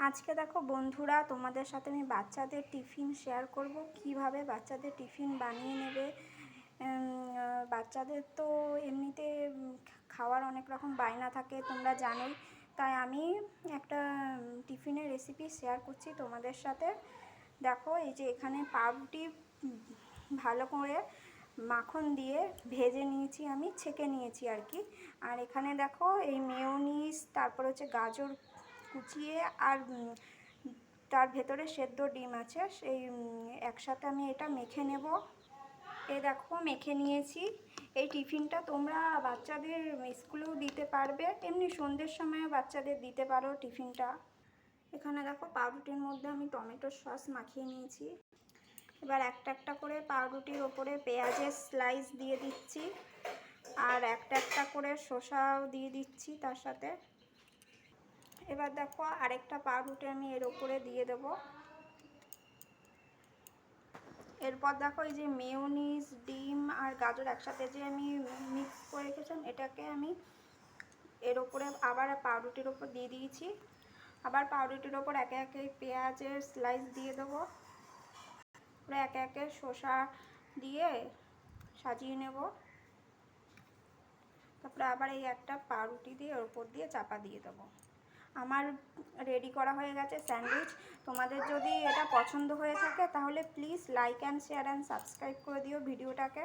আজকে দেখো বন্ধুরা, তোমাদের সাথে আমি বাচ্চাদের টিফিন শেয়ার করব, কিভাবে বাচ্চাদের টিফিন বানিয়ে নেবে। বাচ্চাদের তো এমনিতে খাওয়ার অনেক রকম বায়না থাকে, তোমরা জানোই। তাই আমি একটা টিফিনের রেসিপি শেয়ার করছি তোমাদের সাথে। দেখো, এই যে এখানে পাউরুটি ভালো করে মাখন দিয়ে ভেজে নিয়েছি, আমি ছেঁকে নিয়েছি আর কি। আর এখানে দেখো এই মেয়োনিজ, তারপর হচ্ছে গাজর কুচিয়ে, আর তার ভেতরে সেদ্ধ ডিম আছে, সেই একসাথে আমি এটা মেখে নেব। এই দেখো মেখে নিয়েছি। এই টিফিনটা তোমরা বাচ্চাদের স্কুলেও দিতে পারবে, এমনি সন্ধ্যের সময়ও বাচ্চাদের দিতে পারো টিফিনটা। এখানে দেখো পাউরুটির মধ্যে আমি টমেটো সস মাখিয়ে নিয়েছি। এবার একটা একটা করে পাউরুটির ওপরে পেঁয়াজের স্লাইস দিয়ে দিচ্ছি, আর একটা একটা করে শসাও দিয়ে দিচ্ছি তার সাথে। এবার দেখো আরেকটা পাউরুটি আমি এর ওপরে দিয়ে দেব। এরপর দেখো এই যে মেয়োনিজ, ডিম আর গাজর একসাথে যে আমি মিক্স করে রেখেছিলাম, এটাকে আমি এর ওপরে আবার পাউরুটির ওপর দিয়ে দিয়েছি। আবার পাউরুটির ওপর একে একে পেঁয়াজের স্লাইস দিয়ে দেবো, একে একে শসা দিয়ে সাজিয়ে নেব। তারপরে আবার এই একটা পাউরুটি দিয়ে ওর উপর দিয়ে চাপা দিয়ে দেবো। আমার রেডি করা হয়ে গেছে স্যান্ডউইচ। তোমাদের যদি এটা পছন্দ হয়ে থাকে তাহলে please like and share and subscribe করে দিও ভিডিওটাকে।